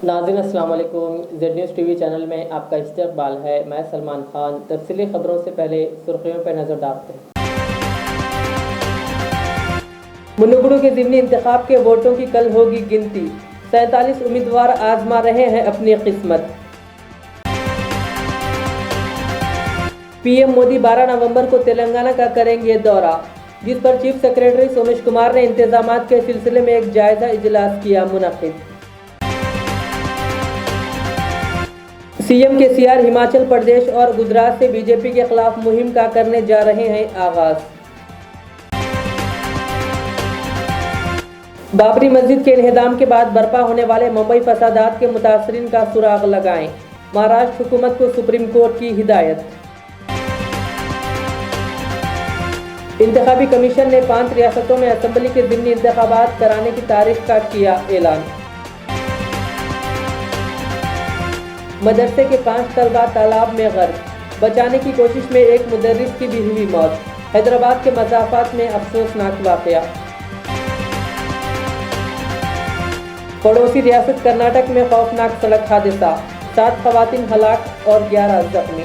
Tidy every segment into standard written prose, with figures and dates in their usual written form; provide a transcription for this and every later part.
नाज़रीन अस्सलाम वालेकुम। जेड न्यूज़ टीवी चैनल में आपका इस्तकबाल है। मैं सलमान खान। तफसीली खबरों से पहले सुर्खियों पर नज़र डालते हैं। मुनुगुरु के ज़िमनी इंतखाब के वोटों की कल होगी गिनती। 47 उम्मीदवार आजमा रहे हैं अपनी किस्मत। पीएम मोदी 12 नवंबर को तेलंगाना का करेंगे दौरा, जिस पर चीफ सेक्रेटरी सोमेश कुमार ने इंतजामात के सिलसिले में एक जायजा इजलास किया मुनक्किद। सीएम केसीआर हिमाचल प्रदेश और गुजरात से बीजेपी के खिलाफ मुहिम का करने जा रहे हैं आगाज। बाबरी मस्जिद के इन्हदाम के बाद बर्पा होने वाले मुंबई फसादात के मुतासरीन का सुराग लगाएं, महाराष्ट्र हुकूमत को सुप्रीम कोर्ट की हिदायत। इंतखाबी कमीशन ने 5 रियासतों में असेंबली के ज़िमनी इंतखाबात कराने की तारीख का किया ऐलान। मदरसे के 5 तलबा तालाब में गर्क, बचाने की कोशिश में एक मुदर्रिस की भी हुई मौत। हैदराबाद के मज़ाफ़ात में अफसोसनाक वाक़या। पड़ोसी रियासत कर्नाटक में खौफनाक सड़क हादसा, 7 ख़वातीन हलाक और 11 जख्मी।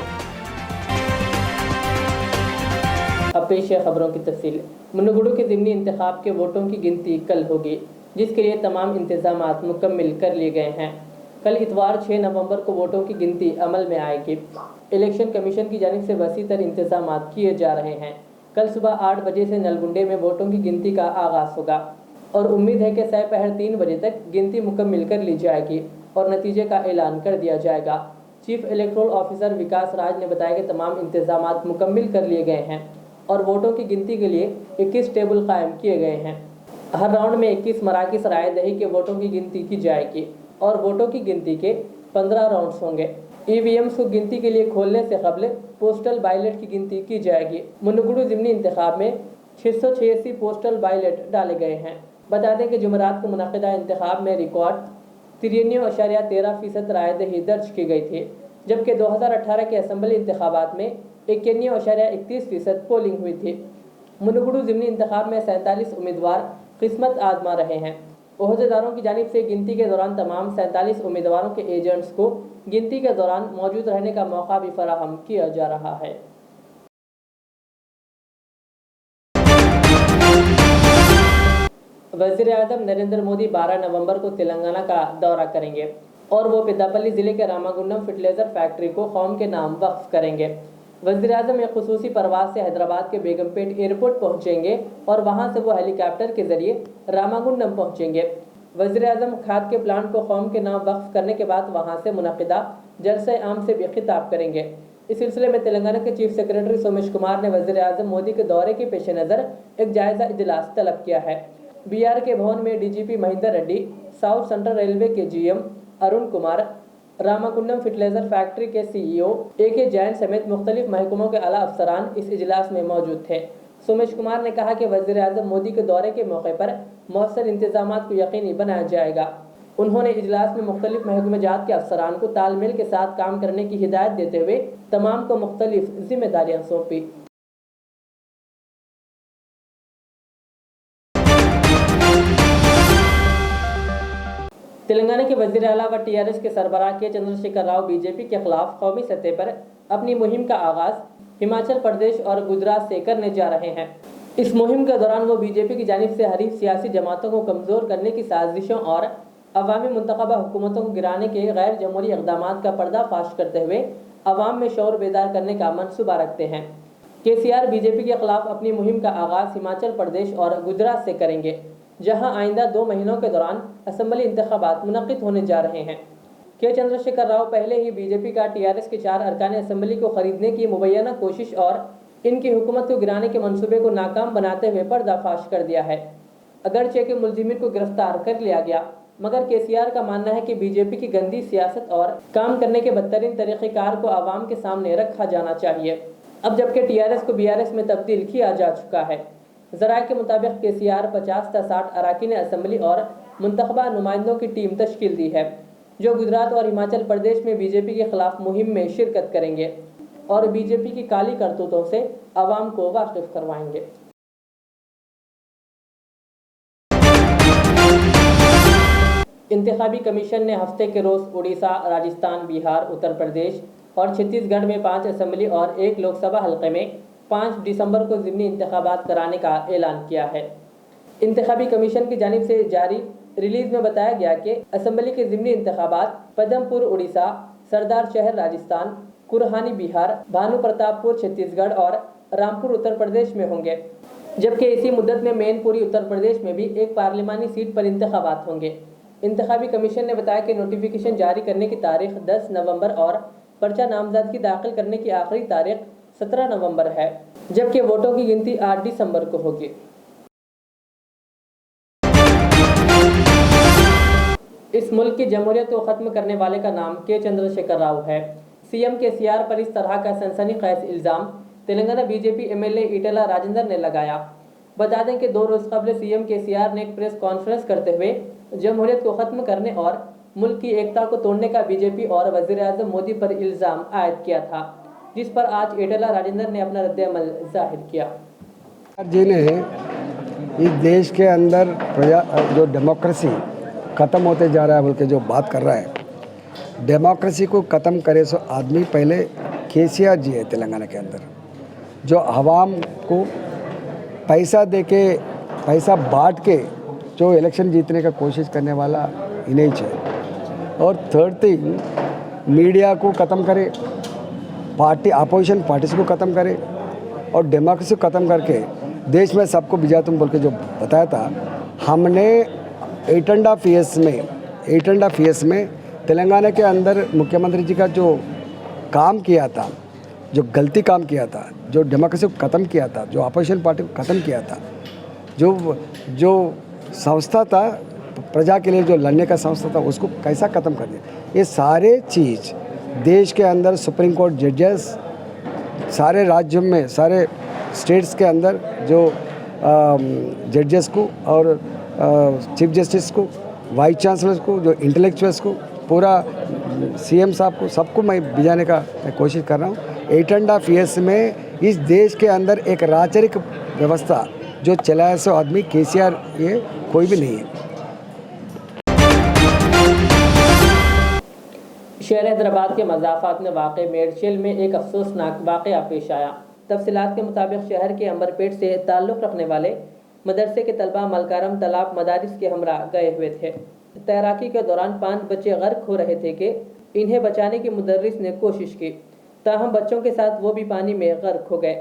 अब पेश है खबरों की तफसील। मुनुगुरु के ज़िमनी इंतखाब के वोटों की गिनती कल होगी, जिसके लिए तमाम इंतजामात मुकम्मिल कर लिए गए हैं। कल इतवार 6 नवंबर को वोटों की गिनती अमल में आएगी। इलेक्शन कमीशन की जानिब से वसी तर इंतजामात किए जा रहे हैं। कल सुबह 8 बजे से नलगुंडे में वोटों की गिनती का आगाज़ होगा और उम्मीद है कि दोपहर 3 बजे तक गिनती मुकम्मिल कर ली जाएगी और नतीजे का ऐलान कर दिया जाएगा। चीफ इलेक्टोरल ऑफिसर विकास राज ने बताया कि तमाम इंतजामात मुकम्मिल कर लिए गए हैं और वोटों की गिनती के लिए 21 टेबल कायम किए गए हैं। हर राउंड में 21 मराकिज़ रायदही के वोटों की गिनती की जाएगी और वोटों की गिनती के 15 राउंड्स होंगे। ईवीएम्स को गिनती के लिए खोलने से कबल पोस्टल बैलेट की गिनती की जाएगी। मुनुगुरु ज़िमनी इंतखाब में 686 पोस्टल बैलेट डाले गए हैं। बता दें कि जुमेरात को मुनक़िदा इंतखाब में रिकॉर्ड 93.13% रायदही दर्ज की गई थी, जबकि 2018 के असेंबली इंतखाबात में 91.31% पोलिंग हुई थी। मुनुगुरु ज़िमनी इंतखाब में 47 उम्मीदवार किस्मत आजमा रहे हैं। ओहदेदारों की जानिब से गिनती के दौरान तमाम 47 उम्मीदवारों के एजेंट्स को गिनती के दौरान मौजूद रहने का मौका भी फराहम किया जा रहा है। वज़ीर-ए-आज़म नरेंद्र मोदी 12 नवंबर को तेलंगाना का दौरा करेंगे और वो पेद्दापल्ली ज़िले के रामागुंडम फर्टिलाइज़र फैक्ट्री को कौम के नाम वक्फ करेंगे। वज़ीर-ए-आज़म एक खुसूसी परवाज़ से हैदराबाद के बेगमपेट एयरपोर्ट पहुंचेंगे और वहां से वो हेलीकॉप्टर के जरिए रामागुंडम पहुंचेंगे। वज़ीर-ए-आज़म खाद के प्लांट को कौम के नाम वक्फ करने के बाद वहां से मुनक़िदा जलसे आम से भी खिताब करेंगे। इस सिलसिले में तेलंगाना के चीफ सेक्रेटरी सोमेश कुमार ने वज़ीर-ए-आज़म मोदी के दौरे के पेश नज़र एक जायज़ा इजलास तलब किया है। बीआर के भवन में DGP Mahender Reddy, south central railway के GM Arun Kumar, Ramagundam fertiliser factory के सीईओ AK जैन समेत मुख्तलिफ महकमों के आला अफसरान इस इजलास में मौजूद थे। सोमेश कुमार ने कहा कि वज़ीर-ए-आज़म मोदी के दौरे के मौके पर मौसर इंतजामात को यकीनी बनाया जाएगा। उन्होंने इजलास में मुख्तलिफ महकमेजात के अफसरान को तालमेल के साथ काम करने की हिदायत देते हुए तमाम को मुख्तलिफ जिम्मेदारियाँ सौंपी। तेलंगाना के वज़ीर आला व टीआरएस के सरबराह के चंद्रशेखर राव बीजेपी के खिलाफ कौमी सतह पर अपनी मुहिम का आगाज हिमाचल प्रदेश और गुजरात से करने जा रहे हैं। इस मुहिम के दौरान वो बीजेपी की जानिब से हरीफ सियासी जमातों को कमज़ोर करने की साजिशों और अवामी मुंतखबा हुकूमतों को गिराने के गैर जमहूरी इक़दामात का पर्दाफाश करते हुए अवाम में शौर बेदार करने का मनसूबा रखते हैं। केसीआर बीजेपी के खिलाफ अपनी मुहिम का आगाज हिमाचल प्रदेश और गुजरात से करेंगे, जहां आइंदा 2 महीनों के दौरान असेंबली इंतखाबात मुनक़िद होने जा रहे हैं। के चंद्रशेखर राव पहले ही बीजेपी का टीआरएस के 4 अरकान असेंबली को खरीदने की मुबैना कोशिश और इनकी हुकूमत को गिराने के मंसूबे को नाकाम बनाते हुए पर्दाफाश कर दिया है। अगरचे के मुलजिमीन को गिरफ्तार कर लिया गया, मगर केसीआर का मानना है कि बीजेपी की गंदी सियासत और काम करने के बदतरीन तरीक़ेकार को आवाम के सामने रखा जाना चाहिए। अब जबकि टीआरएस को बीआरएस में तब्दील किया जा चुका है। ज़राए के मुताबिक केसीआर 50 से 60 अरकान असेंबली और मुंतखबा नुमाइंदों की टीम तश्कील दी है, जो गुजरात और हिमाचल प्रदेश में बीजेपी के खिलाफ मुहिम में शिरकत करेंगे और बीजेपी की काली करतूतों से आवाम को वाकिफ करवाएंगे। इंतखाबी कमीशन ने हफ्ते के रोज उड़ीसा, राजस्थान, बिहार, उत्तर प्रदेश और छत्तीसगढ़ में 5 असेंबली और 1 लोकसभा हलके में 5 दिसंबर को ज़िमनी इंतखाबात कराने का ऐलान किया है। इंतखाबी कमीशन की जानिब से जारी रिलीज में बताया गया कि असेंबली के ज़िमनी इंतखाबात पदमपुर उड़ीसा, सरदार शहर राजस्थान, कुरहानी बिहार, भानु प्रतापपुर छत्तीसगढ़ और रामपुर उत्तर प्रदेश में होंगे, जबकि इसी मुद्दत में मैनपुरी उत्तर प्रदेश में भी एक पार्लिमानी सीट पर इंतखाबात होंगे। इंतखाबी कमीशन ने बताया कि नोटिफिकेशन जारी करने की तारीख 10 नवंबर और पर्चा नामजदगी दाखिल करने की आखिरी तारीख 17 नवंबर है, जबकि वोटों की गिनती 8 दिसंबर को होगी। इस मुल्क की जमहूरियत को खत्म करने वाले का नाम के चंद्रशेखर राव है। सीएम केसीआर पर इस तरह का सनसनीखेज इल्जाम तेलंगाना बीजेपी एमएलए ईटेला राजेंद्र ने लगाया। बता दें कि 2 रोज कबल सीएम केसीआर ने एक प्रेस कॉन्फ्रेंस करते हुए जमहूरियत को खत्म करने और मुल्क की एकता को तोड़ने का बीजेपी और वज़ीर-ए-आज़म मोदी पर इल्जाम आयद किया था, जिस पर आज ईटेला राजेंद्र ने अपना रद्द-ए-अमल जाहिर किया। जी ने इस देश के अंदर जो डेमोक्रेसी ख़त्म होते जा रहा है बोल के जो बात कर रहा है, डेमोक्रेसी को ख़त्म करे सो आदमी पहले केसीआर जी है तेलंगाना के अंदर, जो आवाम को पैसा दे के पैसा बांट के जो इलेक्शन जीतने का कोशिश करने वाला इन्हीं चाहिए। और थर्ड थिंग, मीडिया को ख़त्म करे, पार्टी अपोजिशन पार्टीज को ख़त्म करे और डेमोक्रेसी को ख़त्म करके देश में सबको बिजा तुम बोल के जो बताया था। हमने 8.5 ईयर्स में तेलंगाना के अंदर मुख्यमंत्री जी का जो काम किया था, जो गलती काम किया था, जो डेमोक्रेसी को ख़त्म किया था, जो अपोजिशन पार्टी को ख़त्म किया था, जो संस्था था प्रजा के लिए जो लड़ने का संस्था था, उसको कैसा ख़त्म कर दिया। ये सारे चीज़ देश के अंदर सुप्रीम कोर्ट जजेस, सारे राज्यों में, सारे स्टेट्स के अंदर जो जजेस को और चीफ जस्टिस को, वाइस चांसलर को, जो इंटेलेक्चुअल्स को, पूरा सीएम साहब को, सबको मैं भिजाने का मैं कोशिश कर रहा हूँ। 8.5 ईयर्स में इस देश के अंदर एक राजनीतिक व्यवस्था जो चलाया सो आदमी केसीआर ये कोई भी नहीं है। शहर हैदराबाद के मज़ाफ़ात में वाक़ मेडशेल में एक अफसोसनाक वाक़या पेश आया। तफसीलात के मुताबिक शहर के अंबरपेट से ताल्लुक़ रखने वाले मदरसे के तलबा मलकारम तालाब मदारिस के हमरा गए हुए थे। तैराकी के दौरान 5 बच्चे गर्क हो रहे थे कि इन्हें बचाने की मुदर्रिस ने कोशिश की, ताहम बच्चों के साथ वो भी पानी में गर्क हो गए।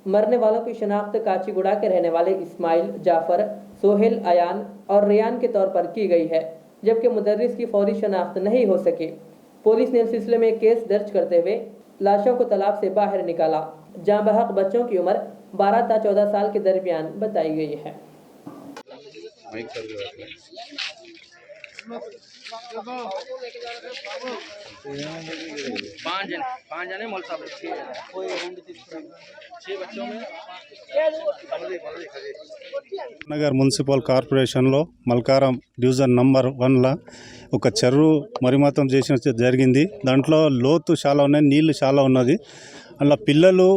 मरने वालों की शनाख्त काचीगुड़ा के रहने वाले इस्माइल, जाफ़र, सोहेल, अयान और रियान के तौर पर की गई है, जबकि मुदर्रिस की फौरी शनाख्त नहीं हो सकी। पुलिस ने इस सिलसिले में केस दर्ज करते हुए लाशों को तालाब से बाहर निकाला। जाँ बहक बच्चों की उम्र 12 से 14 साल के दरमियान बताई गई है। पाँच जने मोल साहब 6 बच्चों में నగర్ మున్సిపల్ కార్పొరేషన్లో మల్కారం డివిజన్ నంబర్ 1లో ఒక చెరువు మరిమతం చేసిన జరిగింది. దాంట్లో లోతు చాలా ఉన్నాయి, నీళ్లు చాలా ఉన్నది. అలా పిల్లలు,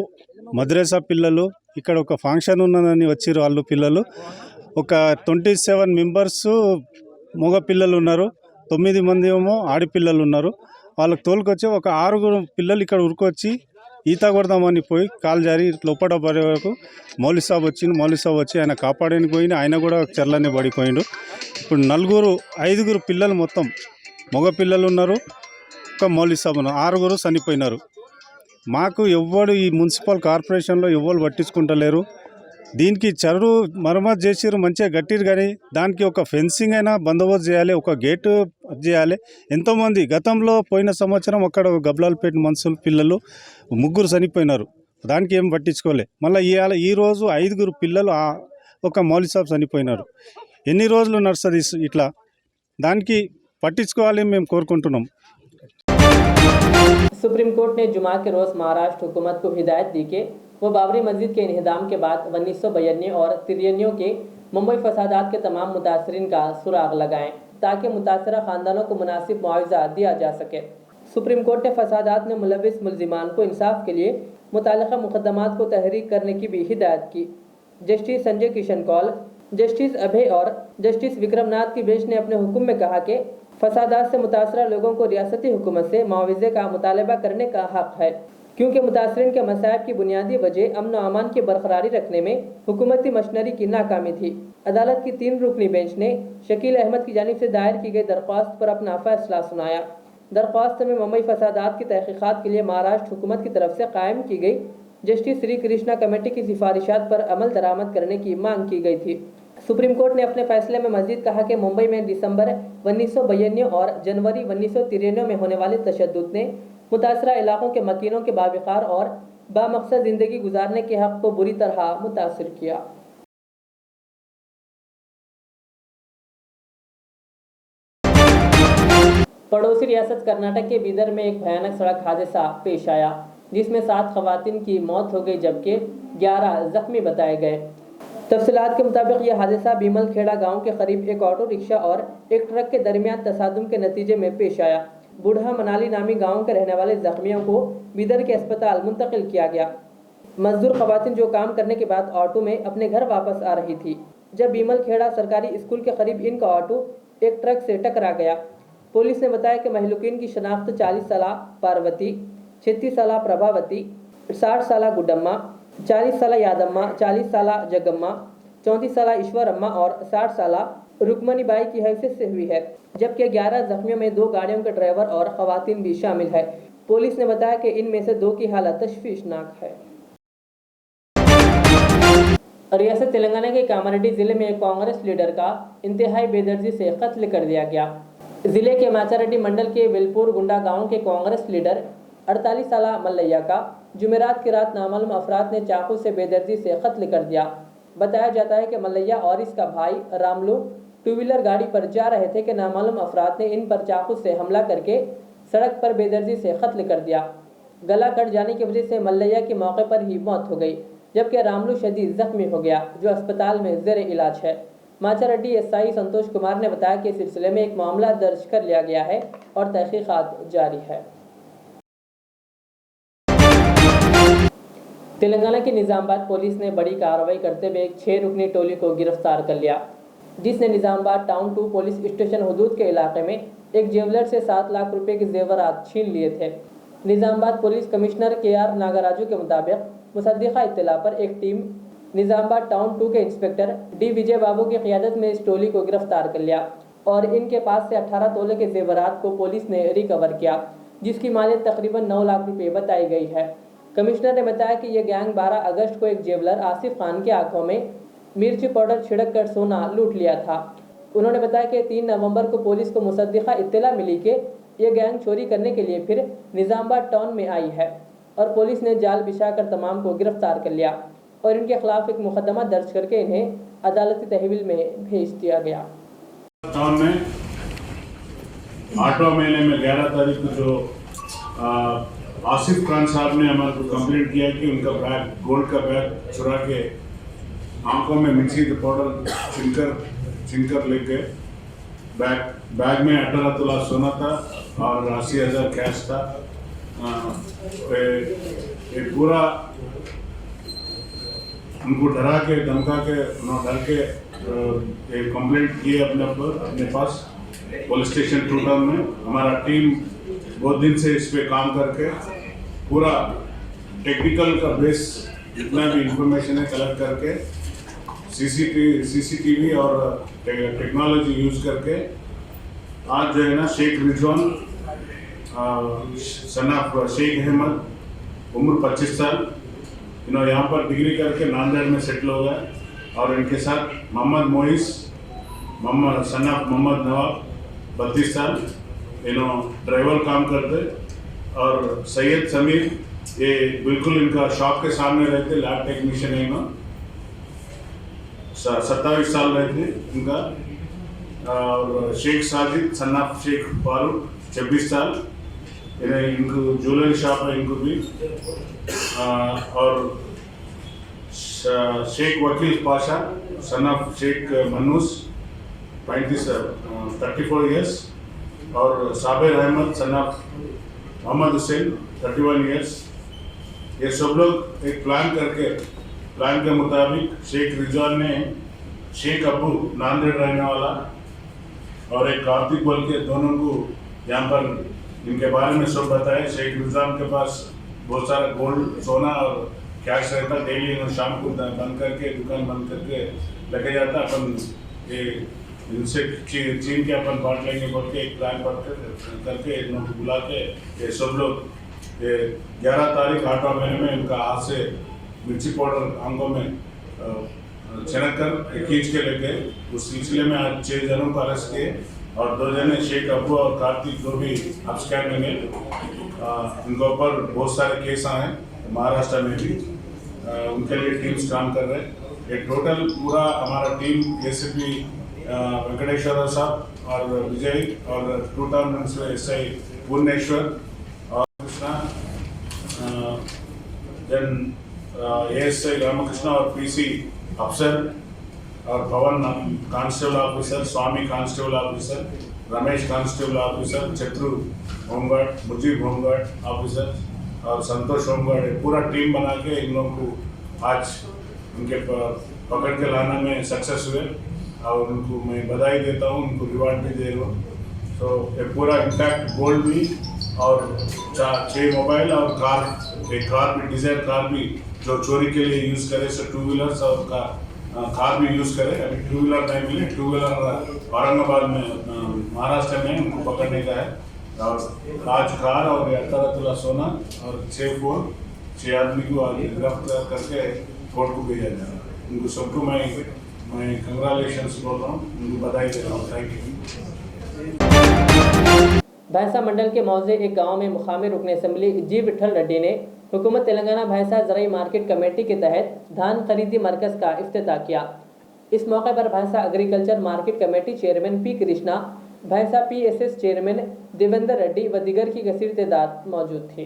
మద్రసా పిల్లలు, ఇక్కడ ఒక ఫంక్షన్ ఉన్నదని వచ్చిరు. వాళ్ళు పిల్లలు ఒక 27 మెంబర్స్ మగ పిల్లలు ఉన్నారు, 9 మంది ఏమో ఆడపిల్లలు ఉన్నారు. వాళ్ళకి తోలుకొచ్చి ఒక 6 పిల్లలు ఇక్కడ ఉరుకొచ్చి ఈత కొడదామని పోయి కాలు జారి లోపల పడే వరకు మౌలి సాబ్ వచ్చి ఆయన కాపాడడానికి పోయిన ఆయన కూడా చెర్లనే పడిపోయిండు. ఇప్పుడు 5 పిల్లలు మొత్తం మగ పిల్లలు ఉన్నారు, ఒక మౌలి సాబ్ ఉన్నారు, 6 చనిపోయినారు. మాకు ఎవ్వరు ఈ మున్సిపల్ కార్పొరేషన్లో ఎవ్వరు పట్టించుకుంటలేరు. దీనికి చెరువు మరమ్మతు చేసిరు, మంచిగా కట్టిరు, కానీ దానికి ఒక ఫెన్సింగ్ అయినా బందోబస్తు చేయాలి, ఒక గేటు చేయాలి. ఎంతోమంది గతంలో పోయిన సంవత్సరం అక్కడ గబ్లాల్పేట మనుషులు పిల్లలు 3 చనిపోయినారు, దానికి ఏం పట్టించుకోలే. మళ్ళీ ఈరోజు 5 పిల్లలు, ఒక మౌలి సాబ్ చనిపోయినారు. ఎన్ని రోజులు నడుస్తుంది ఇట్లా? దానికి పట్టించుకోవాలి మేము కోరుకుంటున్నాం. सुप्रीम कोर्ट ने जुमा के रोज़ महाराष्ट्र हुकूमत को हिदायत दी कि वो बाबरी मस्जिद के इन्हदाम के बाद 1992 और 93 के मुंबई फसादात के तमाम मुतासरीन का सुराग लगाएं, ताकि मुतासरा ख़ानदानों को मुनासिब मुआवजा दिया जा सके। सुप्रीम कोर्ट ने फसादात में मुलविस मुल्जिमान को इंसाफ के लिए मुतालिका मुकदमात को तहरीक करने की भी हिदायत की। जस्टिस संजय किशन कौल, जस्टिस अभय और जस्टिस विक्रमनाथ की बेंच ने अपने हुक्म में कहा कि फसादात से मुतासरा लोगों को रियासती हुकूमत से मुआवजे का मुतालबा करने का हक है, क्योंकि मुतासरीन के मसाइब की बुनियादी वजह अमन व अमान की बरकरारी रखने में हुकूमती मशीनरी की नाकामी थी। अदालत की 3 रुकनी बेंच ने शकील अहमद की जानिब से दायर की गई दरख्वास्त पर अपना फैसला सुनाया। दरख्वास्त में मुंबई फसादात की तहकीकात के लिए महाराष्ट्र हुकूमत की तरफ से कायम की गई जस्टिस श्री कृष्णा कमेटी की सिफारिशात पर अमल दरामद करने की मांग की गई थी। सुप्रीम कोर्ट ने अपने फैसले में मजीद कहा कि मुंबई में दिसंबर 1992 और जनवरी 1993 में होने वाले तशद्दुद ने मुतासरा इलाकों के मकीनों के बावकार और बामकसद जिंदगी गुजारने के हक को बुरी तरह मुतासिर किया। पड़ोसी रियासत कर्नाटक के बीदर में एक भयानक सड़क हादसा पेश आया, जिसमें 7 खवातीन की मौत हो गई जबकि 11 जख्मी बताए गए। तफसीलात के मुताबिक यह हादसा बीमल खेड़ा गांव के करीब एक ऑटो रिक्शा और एक ट्रक के दरमियान तसादुम के नतीजे में पेश आया। बूढ़ा मनाली नामी गांव के रहने वाले जख्मियों को बीदर के अस्पताल मुंतकिल किया गया। मजदूर खवातीन जो काम करने के बाद ऑटो में अपने घर वापस आ रही थी, जब बीमल खेड़ा सरकारी स्कूल के करीब इनका ऑटो एक ट्रक से टकरा गया। पुलिस ने बताया कि महलूकीन की शनाख्त 40 साला पार्वती, 36 साला प्रभावती, 60 साला गुडम्मा, 40 साला यादम्मा, 40 साला जगम्मा, 34 साला ईश्वरम्मा और 60 साला रुक्मणी बाई की हैसियत से हुई है, जबकि 11 जख्मियों में 2 गाड़ियों के ड्राइवर और खवातीन भी शामिल है। पुलिस ने बताया कि इनमें से 2 की हालत तशवीशनाक है। रियासत तेलंगाना के कामारेड्डी जिले में एक कांग्रेस लीडर का इंतहाई बेदर्दी से कत्ल कर दिया गया। जिले के माचारेड्डी मंडल के वेलपुर गुंडा गांव के कांग्रेस लीडर 48 साला मल्लैया का जुमेरात की रात नामालूम अफराद ने चाकू से बेदर्दी से कत्ल कर दिया। बताया जाता है कि मल्लैया और इसका भाई रामलू 2 व्हीलर गाड़ी पर जा रहे थे कि नामालूम अफराद ने इन पर चाकू से हमला करके सड़क पर बेदर्दी से कत्ल कर दिया। गला कट जाने की वजह से मल्लैया की मौके पर ही मौत हो गई, जबकि रामलू शदीद जख्मी हो गया, जो अस्पताल में ज़ेरे इलाज है। माचारेड्डी एसआई संतोष कुमार ने बताया कि इस सिलसिले में एक मामला दर्ज कर लिया गया है और तहकीकात जारी है। तेलंगाना की निजामाबाद पुलिस ने बड़ी कार्रवाई करते हुए एक 6 रुकनी टोली को गिरफ्तार कर लिया, जिसने निजामाबाद टाउन 2 पुलिस स्टेशन हदूद के इलाके में एक ज्वेलर से 7 लाख रुपए के जेवरात छीन लिए थे। Nizamabad police commissioner KR Nagaraju के मुताबिक मुसद्दिका इत्तला पर एक टीम निजामाबाद टाउन 2 के इंस्पेक्टर D विजय बाबू की क़ियादत में इस टोली को गिरफ्तार कर लिया और इनके पास से 18 तोले के जेवरात को पुलिस ने रिकवर किया, जिसकी मालियत तकरीबन 9 लाख रुपए बताई गई है। कमिश्नर ने बताया कि यह गैंग 12 अगस्त को एक ज्वेलर आसिफ खान की आंखों में मिर्ची पाउडर छिड़क कर सोना लूट लिया था। उन्होंने बताया कि 3 नवंबर को पुलिस को मुसद्दिका इत्तला मिली कि यह गैंग चोरी करने के लिए फिर निजामाबाद टाउन में आई है और पुलिस ने जाल बिछाकर तमाम को गिरफ्तार कर लिया और इनके खिलाफ एक मुकदमा दर्ज करके इन्हें अदालती तहवील में भेज दिया गया। टाउन में ऑटो मेले में 11 तारीख को जो आसिफ खान साहब ने हमारे को कंप्लेंट किया कि उनका बैग, गोल्ड का बैग चुरा के आंखों में मिर्ची पाउडर छिनकर लेके बैग में 18 तोला सोना था और 80,000 कैश था। ये पूरा उनको डरा के धमका के डर के कंप्लेंट किए अपने पास पुलिस स्टेशन 2 टाउन में। हमारा टीम बहुत दिन से इस पे काम करके पूरा टेक्निकल का बेस जितना भी इंफॉर्मेशन है कलेक्ट करके सीसीटीवी और टेक्नोलॉजी यूज करके आज जो है ना शेख रिजवान सन ऑफ शेख अहमद उम्र 25 साल यहाँ पर डिग्री करके नांदेड़ में सेटल हो गए और इनके साथ मोहम्मद मोइस सन ऑफ मोहम्मद नवाब 32 साल ड्राइवर काम करते और सैयद समीर ये बिल्कुल इनका शॉप के सामने रहते, लैब टेक्नीशियन है इन्हों 27 साल रहते इनका। और शेख साजिद सन ऑफ शेख फारूक 26 साल, इनको ज्वेलरी शॉप है इनको भी। और Sheikh Vakil Pasha son of Sheikh Manus 34 years और Sabir Ahmed son of Mohammed Hussain 31 years. ये सब लोग एक प्लान के मुताबिक शेख रिजवान ने शेख अबू नांदेड़ रहने वाला और एक कार्तिक बोल के, दोनों को यहाँ पर इनके बारे में सब बताया। शेख निज़ाम के पास बहुत सारा गोल्ड, सोना और कैश रहता। डेली इन्होंने शाम को बंद करके, दुकान बंद करके लेके जाता। अपन ये इनसे चीन के अपन बांट लेंगे बोल के एक प्लान करके इन लोग बुला के ये सब लोग ये 11 तारीख 8वां महीने में इनका हाथ से मिर्ची पाउडर आंखों में छिड़क कर खींच के लेके, उस सिलसिले में आज 6 जनों को अरेस्ट किए और 2 जने शेख अबू और कार्तिक जो भी अपस्कैम में इनके ऊपर बहुत सारे केस आए हैं महाराष्ट्र में भी। उनके लिए टीम्स काम कर रहे हैं। एक टोटल पूरा हमारा टीम एसीपी वेंकटेश्वर साहब और विजय और 2 टाउन एसआई भुवनेश्वर और कृष्णा, देन एएसआई रामकृष्ण और पीसी अफसर और Pawan constable officer, Swami constable officer, Ramesh constable officer, Chatru home guard, Mujeeb home guard officer और संतोष होमगार्ड, पूरा टीम बना के इन लोगों को आज उनके पकड़ के लाने में सक्सेस हुए और उनको मैं बधाई देता हूँ, उनको रिवार्ड भी दे रहा हूँ। तो ये पूरा इंटैक्ट गोल्ड भी और 6 मोबाइल और कार, एक कार भी, डिजायर कार भी जो चोरी के लिए यूज़ करे, सो 2 व्हीलर्स और कार भी यूज़ करे। अभी 2 व्हीलर नहीं मिले, 2 व्हीलर औरंगाबाद में महाराष्ट्र में उनको पकड़ने का है। और आज कार और 18 तोला सोना और 6 आदमी को आगे गिरफ्तार करके कोर्ट को भेजा जा रहा है। उनको सबको मैं कंग्रेचुलेशंस बोल रहा हूँ, उनको बधाई दे रहा हूँ। Thank you. भैंसा मंडल के मौजे एक गांव में मुकामी रुकन असेंबली जी विठल रेड्डी ने हुकूमत तेलंगाना भैंसा ज़राई मार्केट कमेटी के तहत धान खरीदी मरकज़ का इफ्तिताह किया। इस मौके पर भैंसा agriculture market committee chairman P Krishna, भैंसा PSS चेयरमैन देवेंद्र रेड्डी व दीगर की कसीर तादाद मौजूद थी।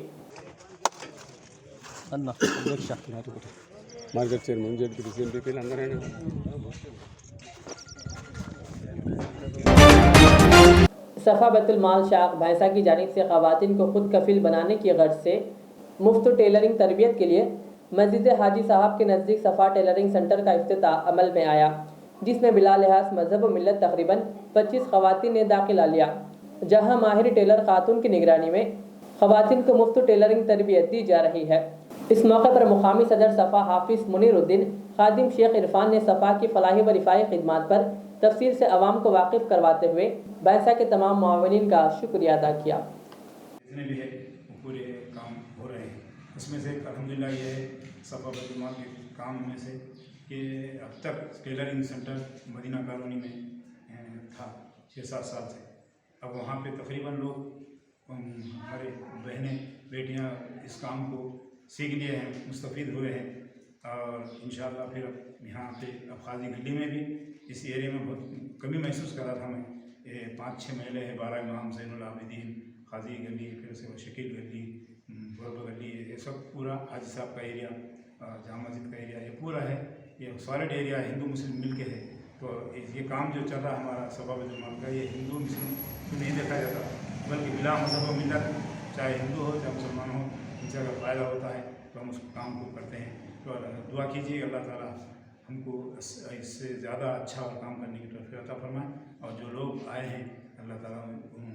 मार्केट चेयरमैन जेड प्रेसिडेंट के अंदर है। सफ़ा बैतुल माल शाख भैंसा की जानिब से ख़वातीन को खुद कफील बनाने की गर्ज से मुफ्त टेलरिंग तरबियत के लिए मस्जिद हाजी साहब के नज़दीक सफ़ा टेलरिंग सेंटर का इफ्तिताह अमल में आया, जिसमें बिला लिहाज मजहब व मिलत तकरीबन 25 ख़वातीन ने दाखिला लिया, जहां माहिर टेलर खातून की निगरानी में ख़वातीन को मुफ्त टेलरिंग तरबियत दी जा रही है। इस मौके पर मुकामी सदर सफ़ा हाफिज़ मुनीरुद्दीन, खादिम शेख इरफान ने सफ़ा की फलाही व रिफाई खिदमात पर तफसील से अवाम को वाकिफ़ करवाते हुए भैंसा के तमाम मुआविनीन का शुक्रिया अदा किया। जितने भी है वो पूरे काम हो रहे हैं। उसमें से अल्हम्दुलिल्लाह ये सफ़ा बैतुल माल के काम में से कि अब तक टेलरिंग सेंटर मदीना कॉलोनी में था 6-7 साल से। अब वहाँ पे तकरीबन लोग हमारे बहनें बेटियाँ इस काम को सीख लिए हैं, मुस्तफ़ीद हुए हैं और इंशाअल्लाह फिर अब यहाँ पे अब खाजी गली में भी इस एरिया में बहुत कमी महसूस कर रहा था मैं। 5-6 महले हैं, 12 इमाम, ज़ैनुल आबिदीन, खाजी गली, फिर से वो शकील गली, गुरब गली, ये सब पूरा हाजी साहब का एरिया, जामा मस्जिद का एरिया, ये पूरा है। ये सॉलिड एरिया हिंदू मुस्लिम मिल के है। तो ये काम जो चल रहा है हमारा सफ़ा बैतुल माल का, ये हिंदू मुस्लिम को नहीं देखा जाता, बल्कि बिला मज़हब व मिल्लत, चाहे हिंदू हो चाहे मुसलमान हो, इनसे अगर फ़ायदा होता है तो हम उस काम को करते हैं। तो दुआ कीजिए अल्लाह ताला हमको इससे ज़्यादा अच्छा और काम करने की तौफीक अता फरमाए और जो लोग आए हैं अल्लाह ताला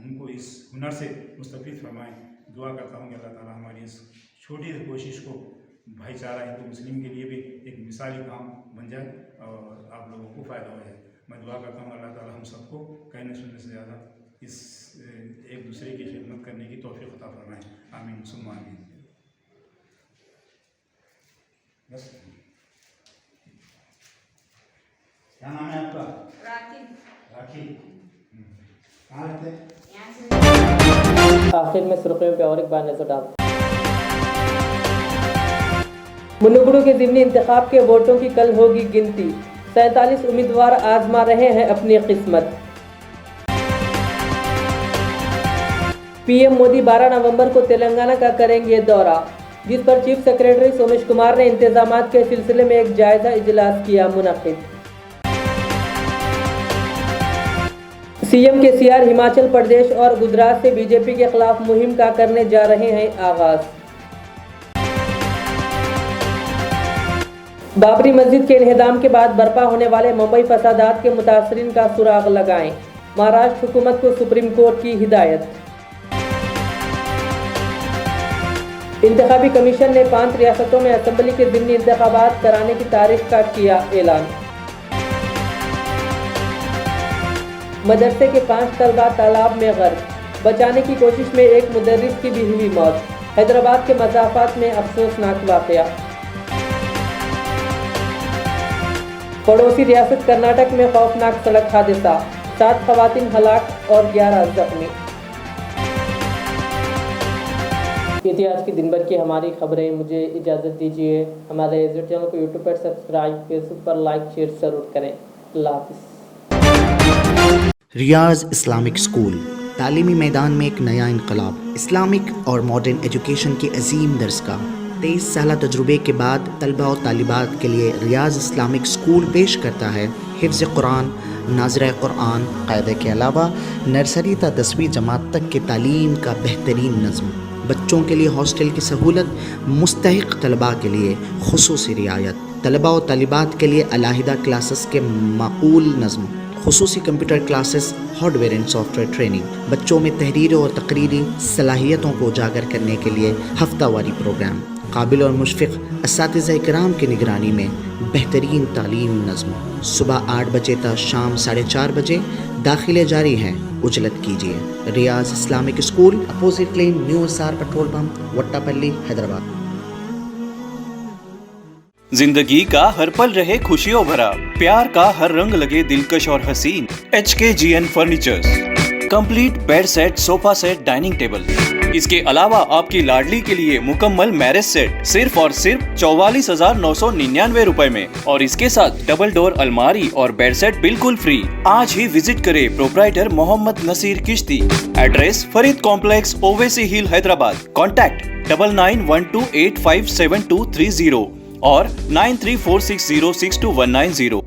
उनको इस हुनर से मुस्तफ़ीद फरमाएँ। दुआ करता हूँ कि अल्लाह ताला हमारी इस छोटी सी कोशिश को भाईचारा हिंदू मुस्लिम के लिए भी एक मिसाली काम बन जाए और आप लोगों को फ़ायदा हो जाए। मैं दुआ करता हूँ अल्लाह ताला हम सबको कहने सुनने से ज़्यादा इस एक दूसरे की खिदमत करने की तौफीक अता फरमाएँ। आमीन सुम्मा आमीन। बस क्या नाम है आपका? राखी। कहाँ रहते हैं? आखिर में सुर्खियों पे और एक बार नजर डालते। मुनुगुरु के ज़िमनी इंतखाब के वोटों की कल होगी गिनती, 47 उम्मीदवार आजमा रहे हैं अपनी किस्मत। पीएम मोदी 12 नवंबर को तेलंगाना का करेंगे दौरा, जिस पर चीफ सेक्रेटरी सोमेश कुमार ने इंतजामात के सिलसिले में एक जायजा इजलास किया मुनक़िद। सीएम केसीआर हिमाचल प्रदेश और गुजरात से बीजेपी के खिलाफ मुहिम का करने जा रहे हैं आगाज। बाबरी मस्जिद के इन्हदाम के बाद बर्पा होने वाले मुंबई फसादात के मुतासरीन का सुराग लगाएं। महाराष्ट्र हुकूमत को सुप्रीम कोर्ट की हिदायत। इंतखाबी कमीशन ने 5 रियासतों में असेंबली के ज़िमनी इंतखाबात कराने की तारीख का किया ऐलान। मदरसे के 5 तलबा तालाब में गर्क, बचाने की कोशिश में एक मुदर्रिस की भी हुई मौत। हैदराबाद के मज़ाफ़ात में अफसोसनाक वाक़या। पड़ोसी रियासत कर्नाटक में खौफनाक सड़क हादसा, 7 ख़वातीन हलाक और 11 जख्मी। ये थी आज की दिन भर की हमारी खबरें। मुझे इजाज़त दीजिए। हमारे चैनल को यूट्यूब पर सब्सक्राइब, फेसबुक पर लाइक शेयर ज़रूर करें। अल्लाह हाफ़िज़। रियाज इस्लामिक स्कूल तालीमी मैदान में एक नया इनकलाब। इस्लामिक और मॉडर्न एजुकेशन की अजीम दरसगाह। 23 साल तजुर्बे के बाद तलबा और तालिबात के लिए रियाज इस्लामिक स्कूल पेश करता है हिफ्ज़ कुरान, नाज़िरा कुरान क़ायदे के अलावा नर्सरी ता 10वीं जमात तक की तालीम का बेहतरीन नज़्म। बच्चों के लिए हॉस्टल की सहूलत, मुस्तहिक़ तलबा के लिए खुसूसी रियायत, तलबा और तालिबात के लिए अलहदा क्लासेस के माकूल नज़्म, खुसूसी computer classes, hardware and software training, बच्चों में तहरीर और तकरीरी सलाहियतों को उजागर करने के लिए हफ्तावारी प्रोग्राम, काबिल और मुशफ़िक़ असातिज़ा इकराम की निगरानी में बेहतरीन तालीम नज़्म। सुबह 8 बजे तक शाम 4:30 बजे दाखिले जारी हैं। उजलत कीजिए। Riyaz Islamic school, opposite lane, new SR petrol pump, Vattepally, Hyderabad. जिंदगी का हर पल रहे खुशियों भरा, प्यार का हर रंग लगे दिलकश और हसीन। HKGN furnitures, complete bed set, sofa set, dining table. इसके अलावा आपकी लाडली के लिए मुकम्मल मैरिज सेट सिर्फ और सिर्फ 44,999 रुपए में, और इसके साथ डबल डोर अलमारी और बेड सेट बिल्कुल फ्री। आज ही विजिट करें प्रोप्राइटर मोहम्मद नसीर किश्ती। एड्रेस फरीद कॉम्प्लेक्स, ओवैसी हिल, हैदराबाद। कॉन्टैक्ट 9912857230 और 9346062190।